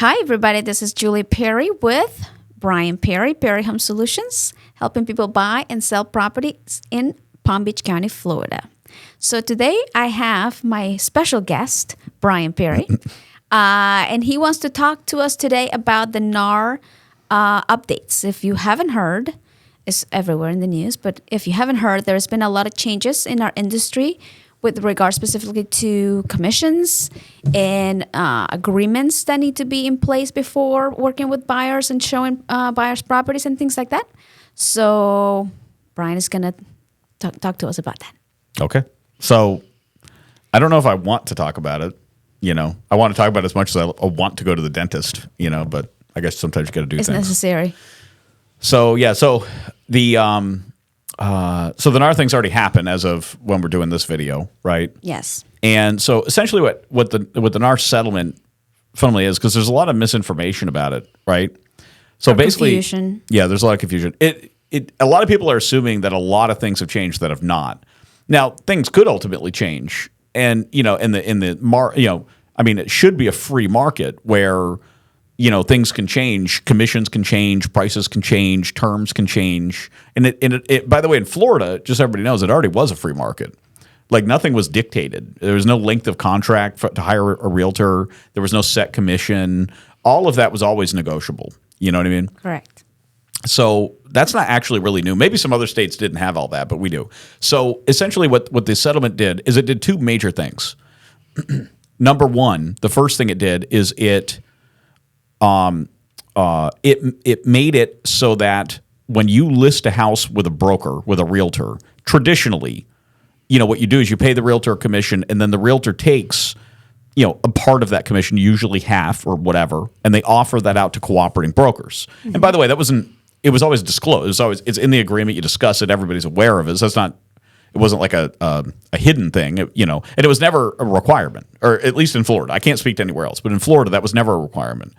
Hi, everybody. This is Julie Perry with Brian Perry, Perry Home Solutions, helping people buy and sell properties in Palm Beach County, Florida. So today I have my special guest, Brian Perry, and he wants to talk to us today about the NAR updates. If you haven't heard, it's everywhere in the news, but if you haven't heard, there's been a lot of changes in our industry with regard specifically to commissions and agreements that need to be in place before working with buyers and showing buyers properties and things like that. So Brian is going to talk to us about that. Okay. So I don't know if I want to talk about it. I want to talk about it as much as I want to go to the dentist, but I guess sometimes you got to do It's things. necessary. So, the so the NAR thing's already happened as of when we're doing this video, right? Yes. And so essentially what the NAR settlement fundamentally is, because there's a lot of misinformation about it, right? So basically, confusion. Yeah, there's a lot of confusion. A lot of people are assuming that a lot of things have changed that have not. Now, things could ultimately change, and it should be a free market where things can change, commissions can change, prices can change, terms can change, and it by the way, in Florida, just so everybody knows, it already was a free market. Like nothing was dictated. There was no length of contract to hire a realtor. There was no set commission. All of that was always negotiable. You know what I mean? Correct. So that's not actually really new. Maybe some other states didn't have all that, but we do. So essentially what the settlement did is it did two major things. Number one, the first thing it did is it made it so that when you list a house with a broker, with a realtor, traditionally, what you do is you pay the realtor a commission, and then the realtor takes a part of that commission, usually half or whatever, and they offer that out to cooperating brokers. Mm-hmm. And by the way, it was always disclosed. It's in the agreement. You discuss it. Everybody's aware of it. So it wasn't like a hidden thing, and it was never a requirement, or at least in Florida. I can't speak to anywhere else, but in Florida, that was never a requirement.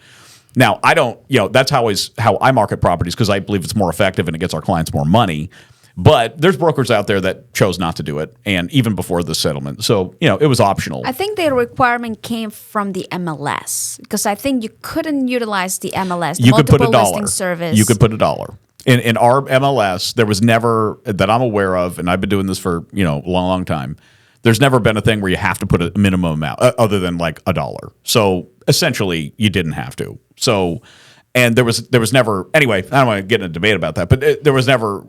Now, I don't, that's how I market properties, because I believe it's more effective and it gets our clients more money. But there's brokers out there that chose not to do it, and even before the settlement. So, it was optional. I think the requirement came from the MLS, because I think you couldn't utilize the MLS, the you could put multiple $1. listing service. You could put $1. In our MLS, there was never, that I'm aware of, and I've been doing this for, a long, long time, there's never been a thing where you have to put a minimum amount other than like $1. So essentially, you didn't have to. So, and there was never, anyway, I don't want to get in a debate about that, but there was never,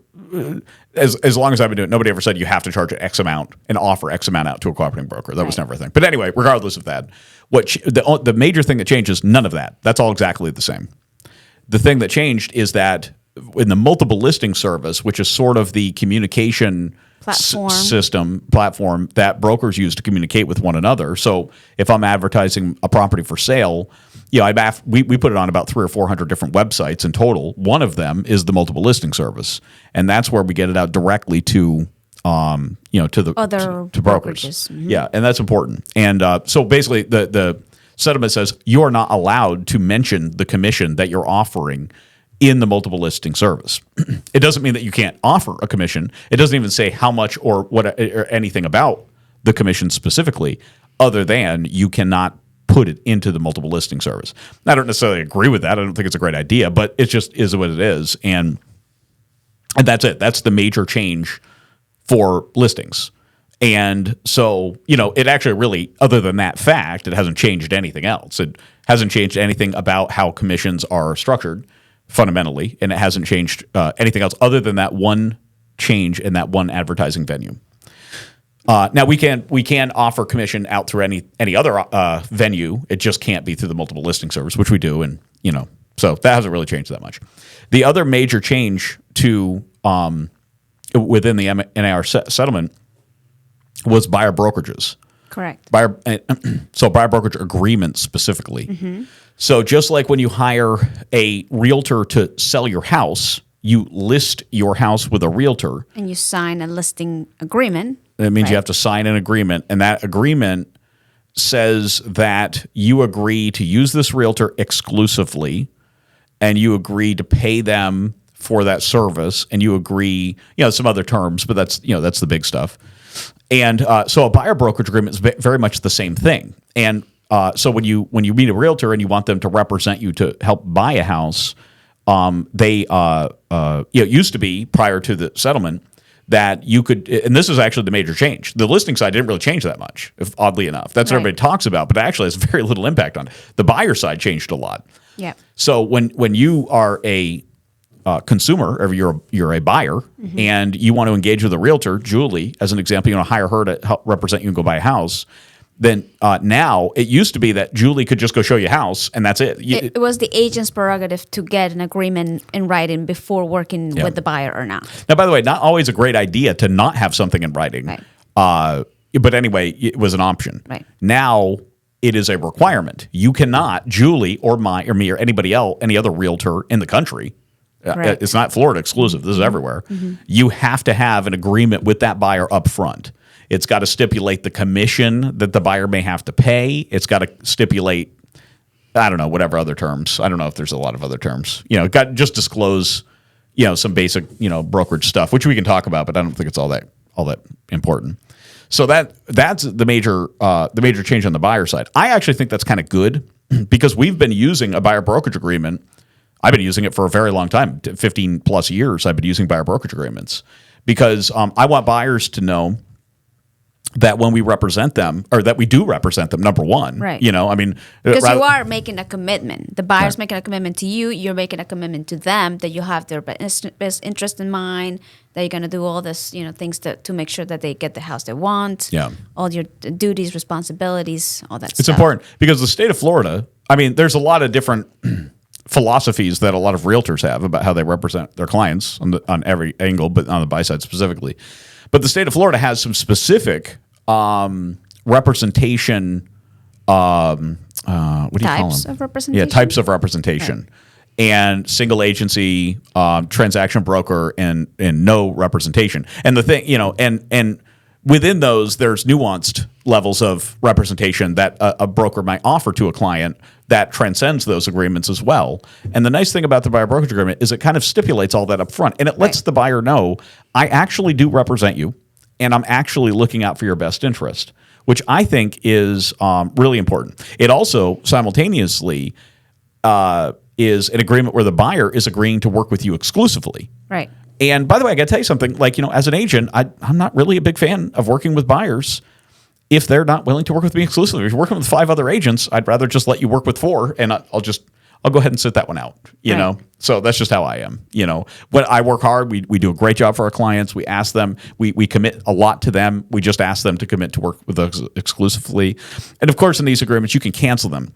as long as I've been doing it, nobody ever said you have to charge X amount and offer X amount out to a cooperating broker. That was never a thing. But anyway, regardless of that, the major thing that changes, none of that. That's all exactly the same. The thing that changed is that in the multiple listing service, which is sort of the communication platform that brokers use to communicate with one another. So if I'm advertising a property for sale, we put it on about 300 or 400 different websites in total. One of them is the multiple listing service, and that's where we get it out directly to to other brokers. Mm-hmm. Yeah, and that's important. And so basically, the settlement says you are not allowed to mention the commission that you're offering in the multiple listing service. It doesn't mean that you can't offer a commission. It doesn't even say how much or what or anything about the commission specifically, other than you cannot put it into the multiple listing service. I don't necessarily agree with that. I don't think it's a great idea, but it just is what it is. And that's it. That's the major change for listings. And so, it actually really, other than that fact, it hasn't changed anything else. It hasn't changed anything about how commissions are structured fundamentally, and it hasn't changed anything else other than that one change in that one advertising venue. Now we can offer commission out through any other venue. It just can't be through the multiple listing service, which we do, and so that hasn't really changed that much. The other major change to within the NAR settlement was buyer brokerages. Correct. Buyer brokerage agreements specifically. Mm-hmm. So just like when you hire a realtor to sell your house, you list your house with a realtor. And you sign a listing agreement. That means you have to sign an agreement, and that agreement says that you agree to use this realtor exclusively, and you agree to pay them for that service, and you agree, some other terms, but that's the big stuff. And so a buyer brokerage agreement is very much the same thing. And so when you meet a realtor and you want them to represent you to help buy a house, it used to be prior to the settlement that you could, and this is actually the major change. The listing side didn't really change that much, if oddly enough. That's what everybody talks about, but it actually has very little impact on it. The buyer side changed a lot. Yeah. So when you are a consumer, or you're a buyer, and you want to engage with a realtor, Julie, as an example, you want to hire her to help represent you and go buy a house. Then now it used to be that Julie could just go show you a house and that's it. It was the agent's prerogative to get an agreement in writing before working with the buyer or not. Now, by the way, not always a great idea to not have something in writing. Right. But anyway, it was an option. Right. Now it is a requirement. You cannot, Julie or me or anybody else, any other realtor in the country. Right. It's not Florida exclusive. This is everywhere. You have to have an agreement with that buyer up front. It's got to stipulate the commission that the buyer may have to pay. It's got to stipulate, I don't know, whatever other terms. I don't know if there's a lot of other terms. Got to just disclose, some basic, brokerage stuff, which we can talk about, but I don't think it's all that important. So that's the major change on the buyer side. I actually think that's kind of good because we've been using a buyer brokerage agreement. I've been using it for a very long time, 15 plus years. I've been using buyer brokerage agreements because I want buyers to know that when we represent them, or that we do represent them, number one, right? Because you are making a commitment. The buyer's making a commitment to you. You're making a commitment to them that you have their best interest in mind. That you're going to do all this, things to make sure that they get the house they want. Yeah. All your duties, responsibilities, all that stuff. It's important because the state of Florida. There's a lot of different philosophies that a lot of realtors have about how they represent their clients on every angle, but on the buy side specifically. But the state of Florida has some specific representation. What do you call them? Types of representation. Yeah, types of representation, right. And single agency, transaction broker, and no representation. And the thing, and within those, there's nuanced levels of representation that a broker might offer to a client that transcends those agreements as well. And the nice thing about the buyer brokerage agreement is it kind of stipulates all that up front, and it lets the buyer know, I actually do represent you, and I'm actually looking out for your best interest, which I think is really important. It also simultaneously is an agreement where the buyer is agreeing to work with you exclusively. Right. And by the way, I got to tell you something, as an agent, I'm not really a big fan of working with buyers if they're not willing to work with me exclusively. If you're working with 5 other agents, I'd rather just let you work with 4, and I'll go ahead and sit that one out, you know? So that's just how I am, When I work hard, we do a great job for our clients. We ask them, we commit a lot to them. We just ask them to commit to work with us exclusively. And of course, in these agreements, you can cancel them,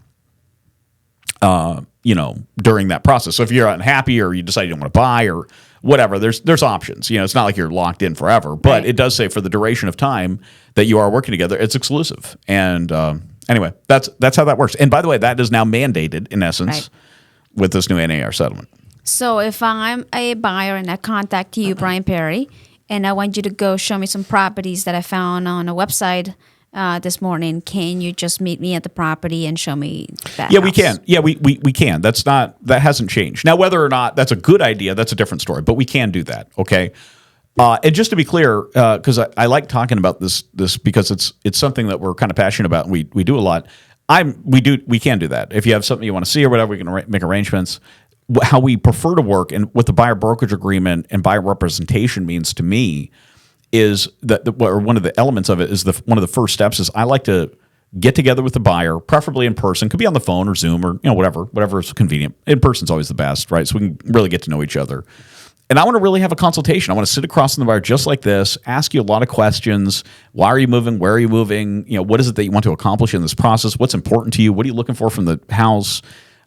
during that process. So if you're unhappy or you decide you don't want to buy or whatever, there's options. It's not like you're locked in forever, but it does say for the duration of time that you are working together, it's exclusive. And anyway, that's how that works. And by the way, that is now mandated in essence with this new NAR settlement. So if I'm a buyer and I contact you, Brian Perry, and I want you to go show me some properties that I found on a website this morning, can you just meet me at the property and show me that house? We can. Yeah, we can. That hasn't changed. Now, whether or not that's a good idea, that's a different story, but we can do that, okay? And just to be clear, because I like talking about this because it's something that we're kind of passionate about and we do a lot. We can do that. If you have something you want to see or whatever, we can make arrangements. How we prefer to work and what the buyer brokerage agreement and buyer representation means to me is that one of the elements of it is one of the first steps is I like to get together with the buyer, preferably in person. Could be on the phone or Zoom or whatever is convenient. In person's always the best, right? So we can really get to know each other. And I want to really have a consultation. I want to sit across from the buyer just like this, ask you a lot of questions. Why are you moving? Where are you moving? What is it that you want to accomplish in this process? What's important to you? What are you looking for from the house?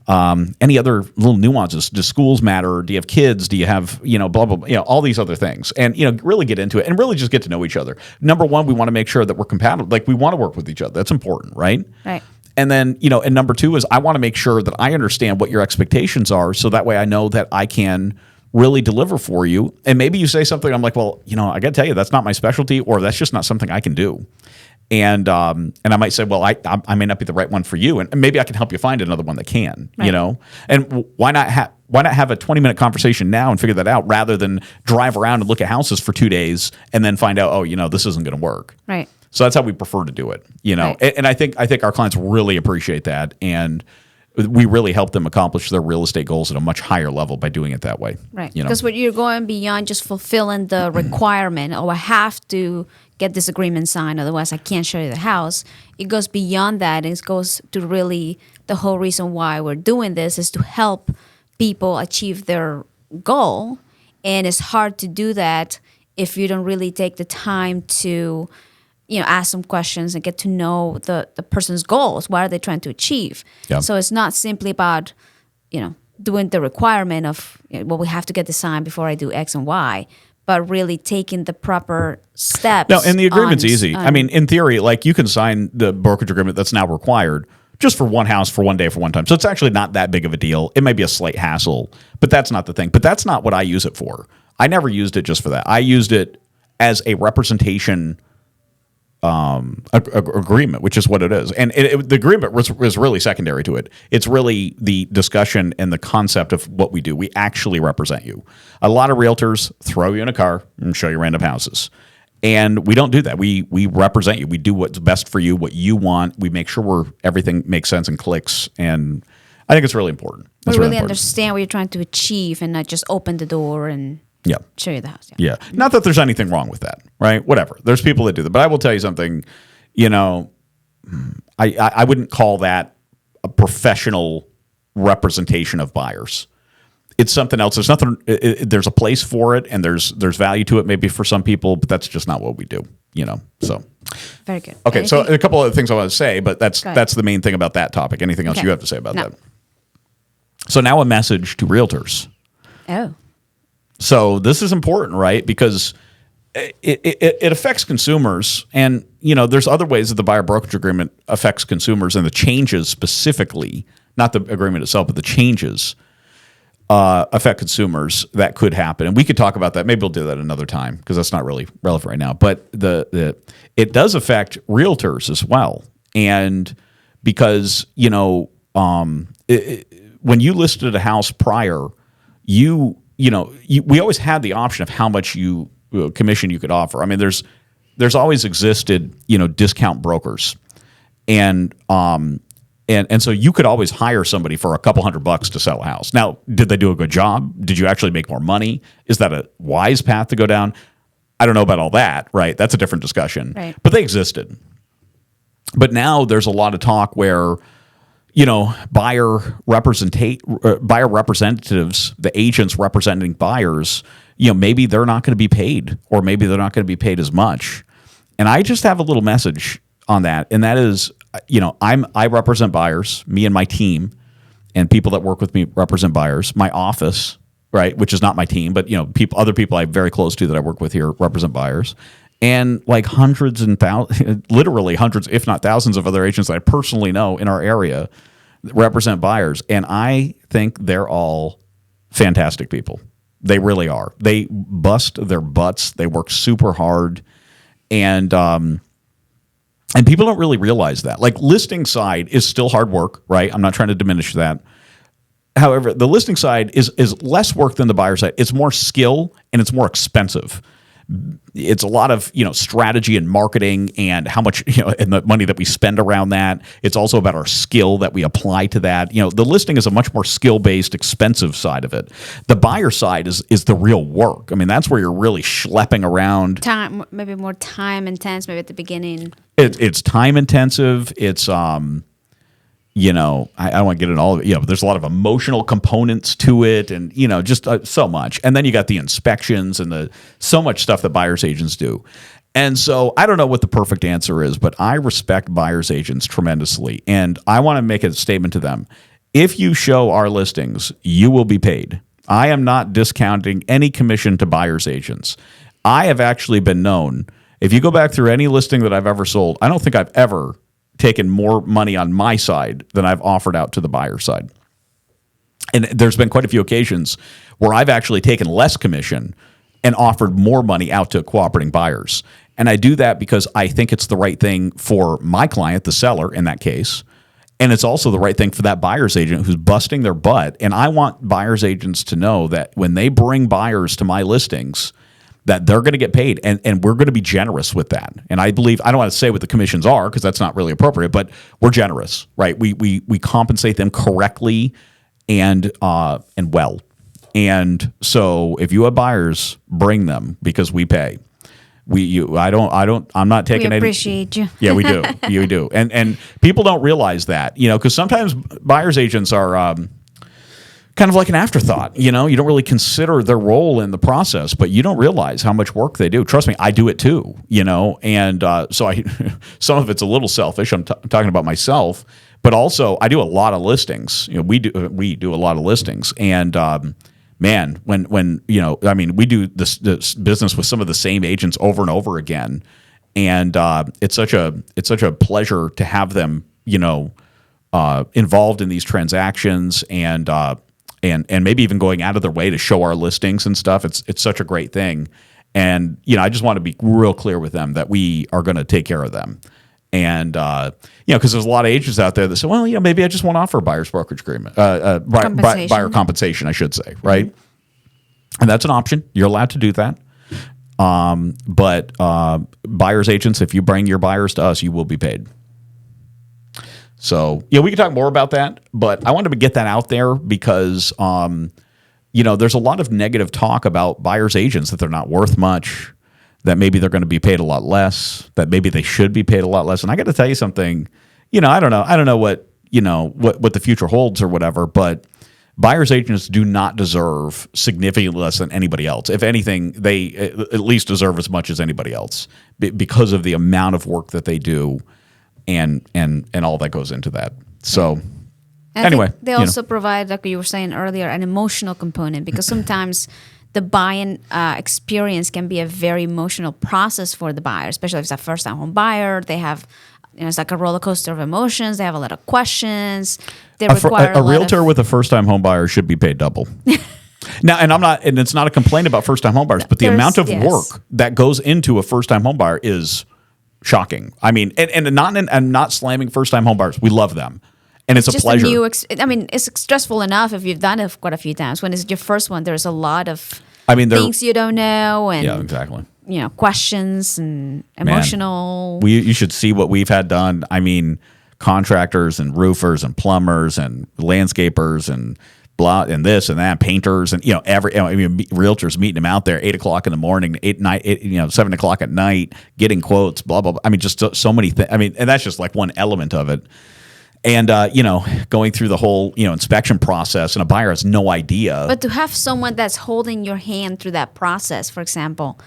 Any other little nuances? Do schools matter? Do you have kids? Do you have, blah, blah, blah, all these other things. And, really get into it and really just get to know each other. Number one, we want to make sure that we're compatible. Like we want to work with each other. That's important, right? Right. And then, and number two is I want to make sure that I understand what your expectations are. So that way I know that I can really deliver for you. And maybe you say something, I'm like, well, I got to tell you, that's not my specialty, or that's just not something I can do. And I might say, well, I may not be the right one for you, and maybe I can help you find another one that can, And why not have a 20-minute conversation now and figure that out rather than drive around and look at houses for 2 days and then find out, this isn't going to work. Right. So that's how we prefer to do it, Right. And I think our clients really appreciate that, and we really help them accomplish their real estate goals at a much higher level by doing it that way. Right. Because what you're going beyond just fulfilling the requirement, oh, I have to get this agreement signed, otherwise I can't show you the house. It goes beyond that, and it goes to really the whole reason why we're doing this is to help people achieve their goal. And it's hard to do that if you don't really take the time to, ask some questions and get to know the person's goals. What are they trying to achieve? Yeah. So it's not simply about, doing the requirement of, we have to get the sign before I do X and Y, but really taking the proper steps. No, and the agreement's easy. I mean, in theory, like you can sign the brokerage agreement that's now required just for one house for one day for one time. So it's actually not that big of a deal. It may be a slight hassle, but that's not the thing. But that's not what I use it for. I never used it just for that. I used it as a representation agreement, which is what it is. And the agreement was really secondary to it. It's really the discussion and the concept of what we do. We actually represent you. A lot of realtors throw you in a car and show you random houses. And we don't do that. We represent you. We do what's best for you, what you want. We make sure everything makes sense and clicks. And I think it's really important. We really understand what you're trying to achieve and not just open the door and show you the house. Yeah. Not that there's anything wrong with that, right? Whatever. There's people that do that. But I will tell you something, I wouldn't call that a professional representation of buyers. It's something else. There's nothing. There's a place for it, and there's value to it, maybe for some people, but that's just not what we do. So very good. Okay, so a couple other things I want to say, but that's the main thing about that topic. Anything else you have to say about that? So now a message to realtors. Oh. So this is important, right? Because it affects consumers, and there's other ways that the buyer brokerage agreement affects consumers, and the changes specifically, not the agreement itself, but the changes affect consumers that could happen. And we could talk about that. Maybe we'll do that another time because that's not really relevant right now. But it does affect realtors as well. And because, when you listed a house prior, we always had the option of how much commission you could offer. I mean, there's always existed, discount brokers. And so you could always hire somebody for a couple $100 to sell a house. Now, did they do a good job? Did you actually make more money? Is that a wise path to go down? I don't know about all that, right? That's a different discussion. Right. But they existed. But now there's a lot of talk where, buyer representatives, the agents representing buyers, maybe they're not going to be paid, or maybe they're not going to be paid as much. And I just have a little message on that, and that is, I represent buyers. Me and my team, and people that work with me represent buyers. My office, right, which is not my team, but other people I'm very close to that I work with here represent buyers, and like hundreds and literally hundreds, if not thousands, of other agents that I personally know in our area represent buyers, and I think they're all fantastic people. They really are. They bust their butts. They work super hard, and people don't really realize that. Like, listing side is still hard work, right? I'm not trying to diminish that. However, the listing side is less work than the buyer side. It's more skill, and it's more expensive. It's a lot of, strategy and marketing, and how much, and the money that we spend around that. It's also about our skill that we apply to that. The listing is a much more skill-based, expensive side of it. The buyer side is the real work. I mean, that's where you're really schlepping around. Maybe more time intense, maybe at the beginning. It's time intensive. It's I don't want to get into all of it. But there's a lot of emotional components to it, and just so much. And then you got the inspections and so much stuff that buyers agents do. And so I don't know what the perfect answer is, but I respect buyers agents tremendously, and I want to make a statement to them. If you show our listings, you will be paid. I am not discounting any commission to buyers agents. I have actually been known. If you go back through any listing that I've ever sold, I don't think I've ever taken more money on my side than I've offered out to the buyer side. And there's been quite a few occasions where I've actually taken less commission and offered more money out to cooperating buyers. And I do that because I think it's the right thing for my client, the seller in that case. And it's also the right thing for that buyer's agent who's busting their butt. And I want buyer's agents to know that when they bring buyers to my listings, that they're going to get paid, and we're going to be generous with that. And I believe, I don't want to say what the commissions are because that's not really appropriate, but we're generous, right? We compensate them correctly and well. And so if you have buyers, bring them because we pay. I'm not taking We appreciate you. Yeah, we do. We do. And people don't realize that, because sometimes buyer's agents are kind of like an afterthought. You don't really consider their role in the process, but you don't realize how much work they do. Trust me, I do it too, and so some of it's a little selfish. I'm talking about myself, but also I do a lot of listings. We do a lot of listings, and man, when we do this business with some of the same agents over and over again, and it's such a pleasure to have them involved in these transactions and maybe even going out of their way to show our listings and stuff. It's such a great thing, and I just want to be real clear with them that we are going to take care of them. And because there's a lot of agents out there that say, well, maybe I just want to offer a buyer's brokerage agreement, buyer compensation, I should say, right? Mm-hmm. And that's an option. You're allowed to do that. But buyer's agents, if you bring your buyers to us, you will be paid. So we can talk more about that, but I wanted to get that out there because there's a lot of negative talk about buyer's agents, that they're not worth much, that maybe they're going to be paid a lot less, that maybe they should be paid a lot less. And I got to tell you something, I don't know what the future holds or whatever, but buyer's agents do not deserve significantly less than anybody else. If anything, they at least deserve as much as anybody else because of the amount of work that they do and all that goes into that. So and anyway, they also provide, like you were saying earlier, an emotional component, because sometimes the buying experience can be a very emotional process for the buyer, especially if it's a first-time home buyer. They have, it's like a roller coaster of emotions. They have a lot of questions. They require a realtor with a first-time home buyer should be paid double. Now, and it's not a complaint about first-time home buyers, but the amount of work that goes into a first-time home buyer is shocking. I mean, and not slamming first-time home buyers. We love them. And it's a pleasure. It's stressful enough if you've done it quite a few times. When it's your first one, there's a lot of things you don't know, and yeah, exactly. Questions and emotional. Man, you should see what we've had done. I mean, contractors and roofers and plumbers and landscapers and blah and this and that, painters and realtors meeting them out there 8 o'clock in the morning, 7 o'clock at night, getting quotes, blah blah blah. I mean, just so many things. I mean, and that's just like one element of it. And, going through the whole, inspection process, and a buyer has no idea. But to have someone that's holding your hand through that process, for example,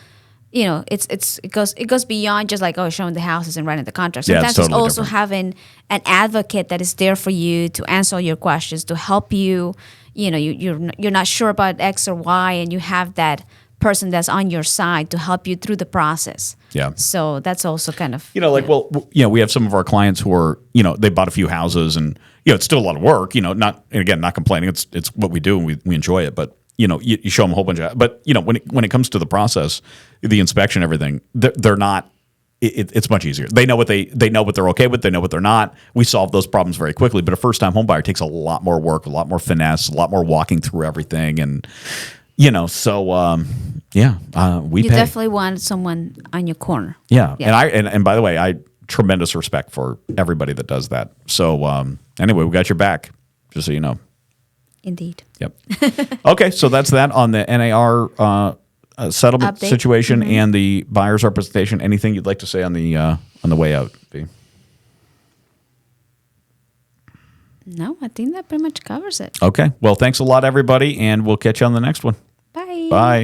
it goes beyond just like, showing the houses and writing the contract. Sometimes it's also different. Having an advocate that is there for you to answer your questions, to help you. You're not sure about X or Y, and you have that person that's on your side to help you through the process. Yeah. So that's also kind of we have some of our clients who are they bought a few houses, and it's still a lot of work. Not complaining. It's what we do, and we enjoy it. But you show them a whole bunch of. But when it comes to the process, the inspection, everything, they're not. It's much easier. They know what know what they're okay with. They know what they're not. We solve those problems very quickly. But a first time home buyer takes a lot more work, a lot more finesse, a lot more walking through everything, and. We you pay. Definitely want someone on your corner. Yeah. And by the way, I tremendous respect for everybody that does that. So anyway, we got your back, just so you know. Indeed. Yep. Okay, so that's that on the NAR settlement update situation and the buyer's representation. Anything you'd like to say on the way out, V? No, I think that pretty much covers it. Okay. Well, thanks a lot, everybody, and we'll catch you on the next one. Bye. Bye.